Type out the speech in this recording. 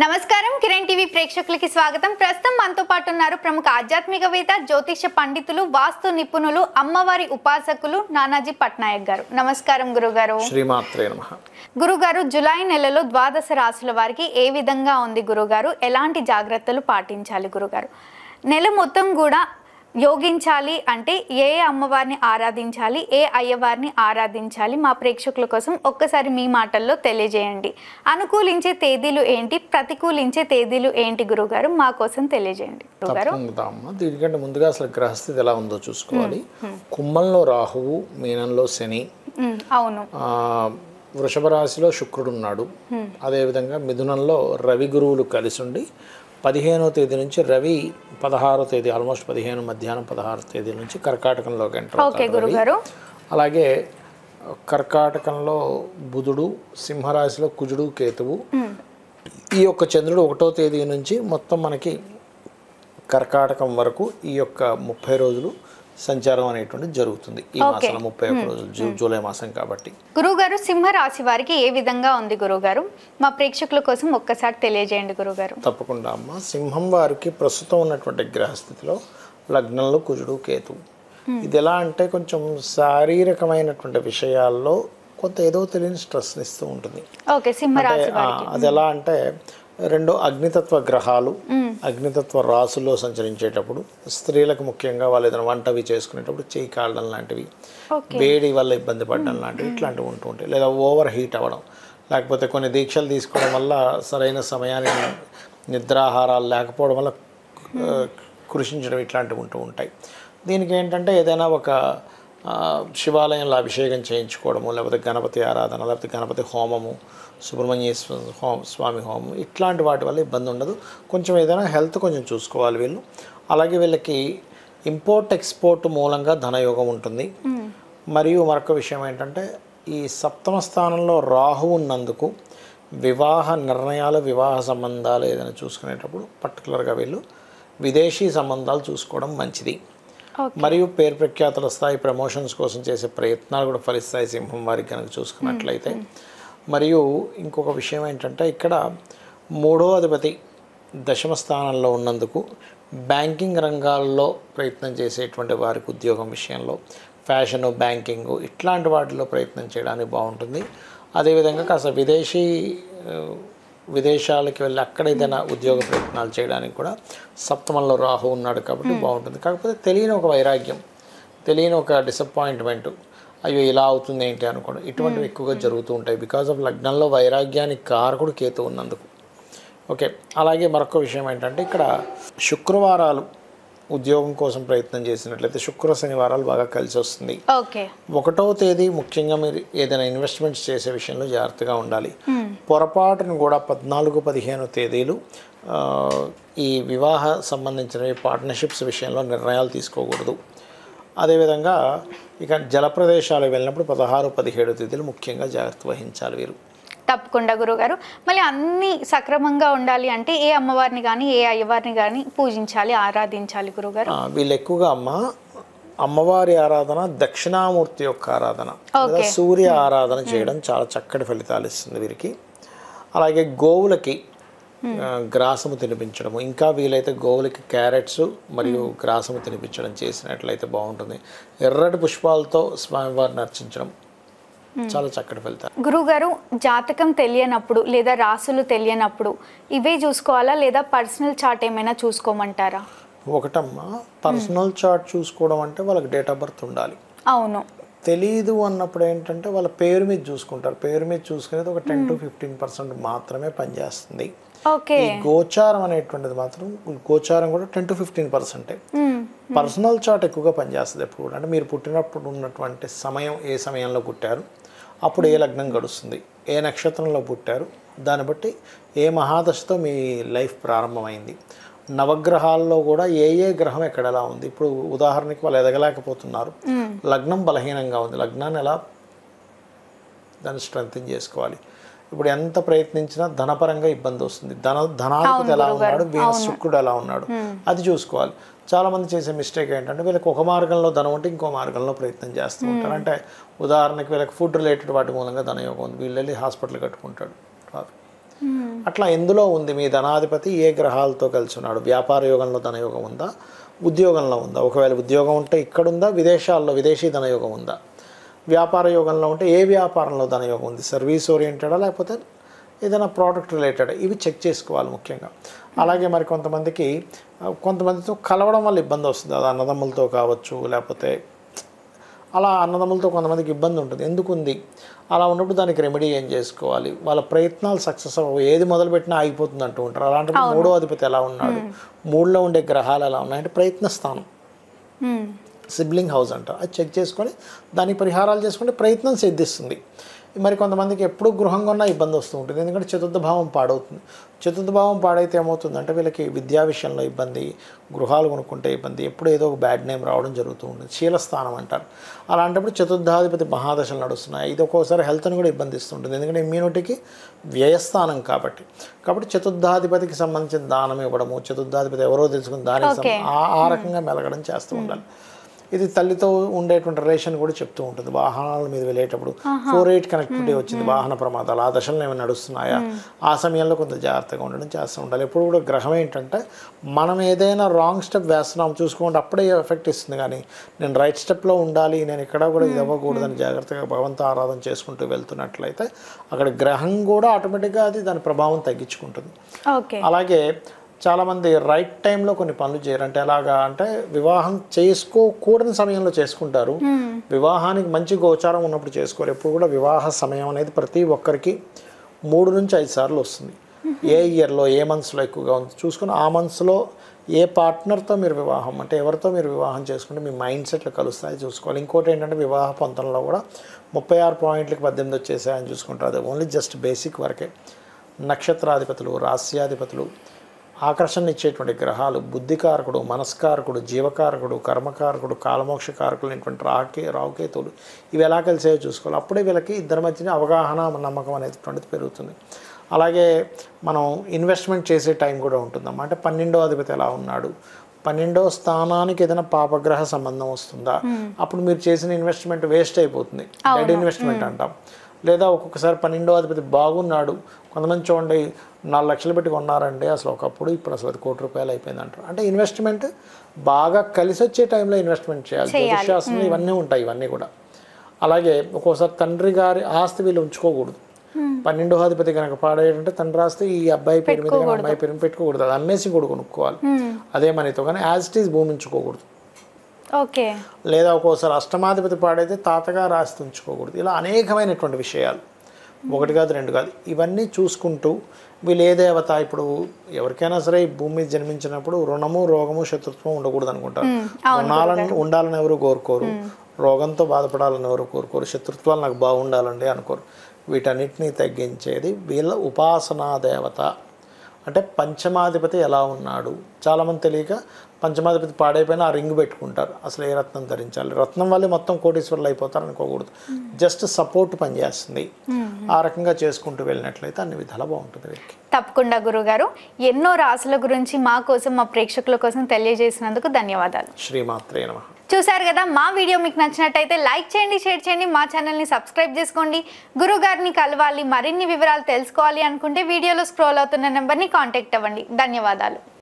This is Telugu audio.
నమస్కారం కిరణ్ టీవీ ప్రేక్షకులకి స్వాగతం. ప్రస్తుతం మనతో పాటు ఉన్నారు ప్రముఖ ఆధ్యాత్మికవేత్త, జ్యోతిష పండితులు, వాస్తు నిపుణులు, అమ్మవారి ఉపాసకులు నానాజీ పట్నాయక్ గారు. నమస్కారం గురుగారు. శ్రీమాత్రే నమః. గురుగారు, జూలై నెలలో ద్వాదశ రాశుల వారికి ఏ విధంగా ఉంది గురుగారు? ఎలాంటి జాగ్రత్తలు పాటించాలి గురుగారు? నెల మొత్తం కూడా యోగించాలి అంటే ఏ అమ్మవారిని ఆరాధించాలి, ఏ అయ్యవారిని ఆరాధించాలి? మా ప్రేక్షకుల కోసం ఒక్కసారి మీ మాటల్లో తెలియజేయండి. అనుకూలించే తేదీలు ఏంటి, ప్రతికూలించే తేదీలు ఏంటి గురుగారు? మా కోసం తెలియజేయండి గురుగారు. దీనికంటే ముందుగా అసలు గ్రహస్థితి ఎలా ఉందో చూసుకోవాలి. కుంభంలో రాహువు, మీనంలో శని, అవును, వృషభ రాశిలో శుక్రుడు ఉన్నాడు. అదేవిధంగా మిథునంలో రవి గురువులు కలిసి ఉండి 15వ తేదీ నుంచి రవి 16వ తేదీ ఆల్మోస్ట్ 15 మధ్యాహ్నం 16వ తేదీ నుంచి కర్కాటకంలోకి ఎంటర్ అవుతారు. అలాగే కర్కాటకంలో బుధుడు, సింహరాశిలో కుజుడు, కేతువు. ఈ యొక్క చంద్రుడు 1వ తేదీ నుంచి మొత్తం మనకి కర్కాటకం వరకు ఈ యొక్క 30 రోజులు సంచారం అనేటువంటిది జరుగుతుంది. ఈ మాసం 31 రోజులు, జూలై మాసం కాబట్టి. గురుగారు, సింహరాశి వారికి ఏ విధంగా ఉంది గురుగారు? మా ప్రేక్షకుల కోసం ఒక్కసారి తెలియజేయండి గురుగారు. తప్పకుండా అమ్మ. సింహం వారికి ప్రస్తుతం ఉన్నటువంటి గ్రహస్థితిలో లగ్నంలో కుజుడు, కేతువు. ఇది ఎలా అంటే కొంచెం శారీరకమైనటువంటి విషయాల్లో కొంత ఏదో తెలియని స్ట్రెస్ ఇస్తూ ఉంటుంది. అది ఎలా అంటే రెండు అగ్నితత్వ గ్రహాలు అగ్నితత్వ రాసుల్లో సంచరించేటప్పుడు స్త్రీలకు ముఖ్యంగా వాళ్ళు ఏదైనా వంటవి చేసుకునేటప్పుడు చేయి కాలడం లాంటివి, వేడి వల్ల ఇబ్బంది పడడం లాంటివి ఇట్లాంటివి ఉంటూ ఉంటాయి. లేదా ఓవర్ హీట్ అవ్వడం, లేకపోతే కొన్ని దీక్షలు తీసుకోవడం వల్ల సరైన సమయానికి నిద్రాహారాలు లేకపోవడం వల్ల కృషించడం ఇట్లాంటివి ఉంటూ ఉంటాయి. దీనికి ఏంటంటే ఏదైనా ఒక శివాలయంలో అభిషేకం చేయించుకోవడము, లేకపోతే గణపతి ఆరాధన, లేకపోతే గణపతి హోమము, సుబ్రహ్మణ్య స్వామి హోమం, ఇట్లాంటి వాటి వల్ల ఇబ్బంది ఉండదు. కొంచెం ఏదైనా హెల్త్ కొంచెం చూసుకోవాలి వీళ్ళు. అలాగే వీళ్ళకి ఇంపోర్ట్ ఎక్స్పోర్ట్ మూలంగా ధనయోగం ఉంటుంది. మరియు మరొక విషయం ఏంటంటే ఈ సప్తమ స్థానంలో రాహు ఉన్నందుకు వివాహ నిర్ణయాలు, వివాహ సంబంధాలు ఏదైనా చూసుకునేటప్పుడు పర్టికులర్గా వీళ్ళు విదేశీ సంబంధాలు చూసుకోవడం మంచిది. మరియు పేరు ప్రఖ్యాతుల స్థాయి ప్రమోషన్స్ కోసం చేసే ప్రయత్నాలు కూడా ఫలిస్తాయి సింహం వారికి కనుక చూసుకున్నట్లయితే. మరియు ఇంకొక విషయం ఏంటంటే ఇక్కడ 3వ అధిపతి దశమ స్థానంలో ఉన్నందుకు బ్యాంకింగ్ రంగాల్లో ప్రయత్నం చేసేటువంటి వారికి ఉద్యోగం విషయంలో, ఫ్యాషను, బ్యాంకింగు ఇట్లాంటి వాటిలో ప్రయత్నం చేయడానికి బాగుంటుంది. అదేవిధంగా కాస్త విదేశాలకి వెళ్ళి అక్కడ ఏదైనా ఉద్యోగ ప్రయత్నాలు చేయడానికి కూడా సప్తమంలో రాహు ఉన్నాడు కాబట్టి బాగుంటుంది. కాకపోతే తెలియని ఒక వైరాగ్యం, తెలియని ఒక డిసప్పాయింట్మెంట్, అయ్యో ఇలా అవుతుంది ఏంటి అనుకోవడం, ఇటువంటివి ఎక్కువగా జరుగుతూ ఉంటాయి. బికాజ్ ఆఫ్ లగ్నంలో వైరాగ్యానికి కారకుడు కేతు ఉన్నందుకు. ఓకే. అలాగే మరొక విషయం ఏంటంటే ఇక్కడ శుక్రవారాలు ఉద్యోగం కోసం ప్రయత్నం చేసినట్లయితే శుక్ర శనివారాలు బాగా కలిసి వస్తుంది. 1వ తేదీ ముఖ్యంగా మీరు ఏదైనా ఇన్వెస్ట్మెంట్స్ చేసే విషయంలో జాగ్రత్తగా ఉండాలి. పొరపాటును కూడా 14, 15 తేదీలు ఈ వివాహ సంబంధించిన పార్ట్నర్షిప్స్ విషయంలో నిర్ణయాలు తీసుకోకూడదు. అదేవిధంగా ఇక జల ప్రదేశాలకు వెళ్ళినప్పుడు 16, 17 తేదీలు ముఖ్యంగా జాగ్రత్త వహించాలి వీరు. తప్పకుండా గురుగారు. మళ్ళీ అన్నీ సక్రమంగా ఉండాలి అంటే ఏ అమ్మవారిని కానీ ఏ అయ్యవారిని కానీ పూజించాలి, ఆరాధించాలి గురుగారు? వీళ్ళు ఎక్కువగా అమ్మవారి ఆరాధన, దక్షిణామూర్తి యొక్క ఆరాధన, సూర్య ఆరాధన చేయడం చాలా చక్కటి ఫలితాలు ఇస్తుంది వీరికి. అలాగే గోవులకి గ్రాసము తినిపించడము, ఇంకా వీలైతే గోవులకి క్యారెట్స్ మరియు గ్రాసము తినిపించడం చేసినట్లయితే బాగుంటుంది. ఎర్రటి పుష్పాలతో స్వామివారిని అర్చించడం చాలా చక్కటి ఫలితాలు. గురుగారు, జాతకం తెలియనప్పుడు లేదా రాసులు తెలియనప్పుడు ఇవే చూసుకోవాలా లేదా పర్సనల్ చార్ట్ ఏమైనా చూసుకోమంటారా? ఒకటమ్మా, పర్సనల్ చార్ట్ చూసుకోవడం అంటే వాళ్ళకి డేట్ ఆఫ్ బర్త్ ఉండాలి. అవును. తెలీదు అన్నప్పుడు ఏంటంటే వాళ్ళ పేరు మీద చూసుకుంటారు. పేరు మీద చూసుకునేది ఒక 10 to 15% మాత్రమే పనిచేస్తుంది. ఈ గోచారం అనేటువంటిది మాత్రం, గోచారం కూడా 10 to 15%. పర్సనల్ చార్ట్ ఎక్కువగా పనిచేస్తుంది ఎప్పుడు కూడా. అంటే మీరు పుట్టినప్పుడు ఉన్నటువంటి సమయం, ఏ సమయంలో పుట్టారు, అప్పుడు ఏ లగ్నం గడుస్తుంది, ఏ నక్షత్రంలో పుట్టారు, దాన్ని బట్టి ఏ మహాదశతో మీ లైఫ్ ప్రారంభమైంది, నవగ్రహాల్లో కూడా ఏ గ్రహం ఎక్కడ ఎలా ఉంది. ఇప్పుడు ఉదాహరణకి వాళ్ళు ఎదగలేకపోతున్నారు, లగ్నం బలహీనంగా ఉంది, లగ్నాన్ని ఎలా దాన్ని స్ట్రెంగ్తన్ చేసుకోవాలి. ఇప్పుడు ఎంత ప్రయత్నించినా ధనపరంగా ఇబ్బంది వస్తుంది. ధనాధిపతి ఎలా ఉన్నాడు, శుక్రుడు ఎలా ఉన్నాడు, అది చూసుకోవాలి. చాలామంది చేసే మిస్టేక్ ఏంటంటే వీళ్ళకి ఒక మార్గంలో ధనం ఉంటే ఇంకో మార్గంలో ప్రయత్నం చేస్తూ ఉంటారు. అంటే ఉదాహరణకి వీళ్ళకి ఫుడ్ రిలేటెడ్ వాటి మూలంగా ధనయోగం ఉంది, వీళ్ళు వెళ్ళి హాస్పిటల్ కట్టుకుంటాడు, రాదు. అట్లా ఎందులో ఉంది మీ ధనాధిపతి ఏ గ్రహాలతో కలిసి ఉన్నాడు? వ్యాపార యోగంలో ధనయోగం ఉందా, ఉద్యోగంలో ఉందా? ఒకవేళ ఉద్యోగం ఉంటే ఇక్కడుందా, విదేశాల్లో విదేశీ ధనయోగం ఉందా? వ్యాపార యోగంలో ఉంటే ఏ వ్యాపారంలో ధనయోగం ఉంది? సర్వీస్ ఓరియంటెడా లేకపోతే ఏదైనా ప్రోడక్ట్ రిలేటెడ్? ఇవి చెక్ చేసుకోవాలి ముఖ్యంగా. అలాగే మరి కొంతమందితో కలవడం వల్ల ఇబ్బంది వస్తుంది. అది అన్నదమ్ములతో కావచ్చు, లేకపోతే అలా అన్నదమ్ములతో కొంతమందికి ఇబ్బంది ఉంటుంది. ఎందుకు ఉంది అలా ఉన్నప్పుడు దానికి రెమెడీ ఏం చేసుకోవాలి? వాళ్ళ ప్రయత్నాలు సక్సెస్ అవ్వవు, ఏది మొదలుపెట్టినా ఆగిపోతుంది అంటూ ఉంటారు. అలాంటి మూడో అధిపతి ఎలా ఉన్నాడు, మూడులో ఉండే గ్రహాలు ఎలా ఉన్నాయంటే ప్రయత్న స్థానం, సిబ్లింగ్ హౌస్ అంట. అది చెక్ చేసుకొని దానికి పరిహారాలు చేసుకుంటే ప్రయత్నం సిద్ధిస్తుంది. మరి కొంతమందికి ఎప్పుడు గృహం కొన్నా ఇబ్బంది వస్తూ ఉంటుంది, ఎందుకంటే చతుర్థ భావం పాడవుతుంది. చతుర్థ భావం పాడైతే ఏమవుతుందంటే వీళ్ళకి విద్యా విషయంలో ఇబ్బంది, గృహాలు కొనుక్కుంటే ఇబ్బంది, ఎప్పుడు ఏదో ఒక బ్యాడ్ నేమ్ రావడం జరుగుతూ ఉంటుంది. శీలస్థానం అంటారు. అలాంటప్పుడు చతుర్థాధిపతి మహాదశలు నడుస్తున్నాయి. ఇది ఒక్కోసారి హెల్త్ని కూడా ఇబ్బందిస్తుంటుంది, ఎందుకంటే ఇమ్యూనిటీకి వ్యయస్థానం కాబట్టి. చతుర్థాధిపతికి సంబంధించిన దానం ఇవ్వడము, చతుర్థాధిపతి ఎవరో తెలుసుకుని దానికి ఆ రకంగా మెలగడం చేస్తూ ఉండాలి. ఇది తల్లితో ఉండేటువంటి రిలేషన్ కూడా చెప్తూ ఉంటుంది. వాహనాల మీద వెళ్ళేటప్పుడు 4-8 కనెక్టివిటీ వచ్చింది, వాహన ప్రమాదాలు, ఆ దశలను ఏమైనా నడుస్తున్నాయా, ఆ సమయంలో కొంత జాగ్రత్తగా ఉండడం చేస్తూ ఉండాలి. ఎప్పుడు కూడా గ్రహం ఏంటంటే మనం ఏదైనా రాంగ్ స్టెప్ వేస్తున్నాం చూసుకోండి, అప్పుడే ఎఫెక్ట్ ఇస్తుంది. కానీ నేను రైట్ స్టెప్లో ఉండాలి, నేను ఎక్కడ కూడా ఇది అవ్వకూడదని జాగ్రత్తగా భగవంతు ఆరాధన చేసుకుంటూ వెళ్తున్నట్లయితే అక్కడ గ్రహం కూడా ఆటోమేటిక్గా అది దాని ప్రభావం తగ్గించుకుంటుంది. అలాగే చాలామంది రైట్ టైంలో కొన్ని పనులు చేయరు. అంటే ఎలాగా అంటే వివాహం చేసుకోకూడని సమయంలో చేసుకుంటారు, వివాహానికి మంచి గోచారం ఉన్నప్పుడు చేసుకోరు. ఎప్పుడు కూడా వివాహ సమయం అనేది ప్రతి ఒక్కరికి 3 నుంచి 5 సార్లు వస్తుంది. ఏ ఇయర్లో ఏ మంత్స్లో ఎక్కువగా ఉంది చూసుకుని ఆ మంత్స్లో ఏ పార్ట్నర్తో మీరు వివాహం, అంటే ఎవరితో మీరు వివాహం చేసుకుంటే మీ మైండ్ సెట్లు కలుస్తాయి చూసుకోవాలి. ఇంకోటి ఏంటంటే వివాహ పొంతనలో కూడా 36 పాయింట్లకి 18 వచ్చేసాయని చూసుకుంటారు. అది ఓన్లీ జస్ట్ బేసిక్ వరకే. నక్షత్రాధిపతులు, రాస్యాధిపతులు, ఆకర్షణ ఇచ్చేటువంటి గ్రహాలు, బుద్ధికారకుడు, మనస్కారకుడు, జీవకారకుడు, కర్మకారకుడు, కాలమోక్షకారకులు అయినటువంటి రావుకేతువులు ఇవి ఎలా కలిసాయో చూసుకోవాలి. అప్పుడే వీళ్ళకి ఇద్దరి మధ్యన అవగాహన, నమ్మకం అనేటువంటిది పెరుగుతుంది. అలాగే మనం ఇన్వెస్ట్మెంట్ చేసే టైం కూడా ఉంటుందన్నమాట. అంటే 12వ అధిపతి ఎలా ఉన్నాడు, 12వ స్థానానికి ఏదైనా పాపగ్రహ సంబంధం వస్తుందా, అప్పుడు మీరు చేసిన ఇన్వెస్ట్మెంట్ వేస్ట్ అయిపోతుంది, డెడ్ ఇన్వెస్ట్మెంట్ అంటాం. లేదా ఒక్కొక్కసారి 12వ అధిపతి బాగున్నాడు, కొంతమంది చూడండి 4 లక్షలు పెట్టి కొన్నారండి అసలు ఒకప్పుడు, ఇప్పుడు అసలు అది ₹1 కోటి అయిపోయింది అంటారు. అంటే ఇన్వెస్ట్మెంట్ బాగా కలిసి వచ్చే టైంలో ఇన్వెస్ట్మెంట్ చేయాలి. జ్యోతిషాస్త్రంలో ఇవన్నీ ఉంటాయి, ఇవన్నీ కూడా. అలాగే ఒక్కోసారి తండ్రి గారి ఆస్తి వీళ్ళు ఉంచుకోకూడదు. 12వ అధిపతి కనుక పాడేటంటే తండ్రి ఆస్తి ఈ అబ్బాయి పేరు మీద కానీ అమ్మాయి పేరు పెట్టుకోకూడదు, అది అమ్మేసి కూడా కొనుక్కోవాలి అదే మనీతో. కానీ యాజ్ ఇట్ ఈజ్ భూమి ఉంచుకోకూడదు. లేదా ఒక్కోసారి అష్టమాధిపతి పాడైతే తాతగారు ఆస్తి ఉంచుకోకూడదు. ఇలా అనేకమైనటువంటి విషయాలు, 1 కాదు 2 కాదు, ఇవన్నీ చూసుకుంటూ వీళ్ళు ఏ దేవత, ఇప్పుడు ఎవరికైనా సరే ఈ భూమి మీద జన్మించినప్పుడు రుణము, రోగము, శత్రుత్వం ఉండకూడదు అనుకుంటారు. రుణాలను ఉండాలని ఎవరు కోరుకోరు, రోగంతో బాధపడాలని ఎవరు కోరుకోరు, శత్రుత్వాలు నాకు బాగుండాలండి అనుకోరు. వీటన్నిటినీ తగ్గించేది వీళ్ళ ఉపాసనా దేవత. అంటే పంచమాధిపతి ఎలా ఉన్నాడు, చాలామంది తెలియక పంచమాధిపతి పాడైపోయినా ఆ రింగ్ పెట్టుకుంటారు. అసలు ఏ రత్నం ధరించాలి, రత్నం వల్లే మొత్తం కోటీశ్వరులు అయిపోతారు అనుకోకూడదు, జస్ట్ సపోర్ట్ పనిచేస్తుంది. ఆ రకంగా చేసుకుంటూ వెళ్ళినట్లయితే అన్ని విధాలా బాగుంటుంది వీరికి. తప్పకుండా గురుగారు, ఎన్నో రాసుల గురించి మా కోసం, మా ప్రేక్షకుల కోసం తెలియజేసినందుకు ధన్యవాదాలు. శ్రీమాత్రే నమః. చూసారు కదా, మా వీడియో మీకు నచ్చినట్టయితే లైక్ చేయండి, షేర్ చేయండి, మా ఛానల్ని సబ్స్క్రైబ్ చేసుకోండి. గురుగారిని కలవాలి, మరిన్ని వివరాలు తెలుసుకోవాలి అనుకుంటే వీడియోలో స్క్రోల్ అవుతున్న నెంబర్ని కాంటాక్ట్ అవ్వండి. ధన్యవాదాలు.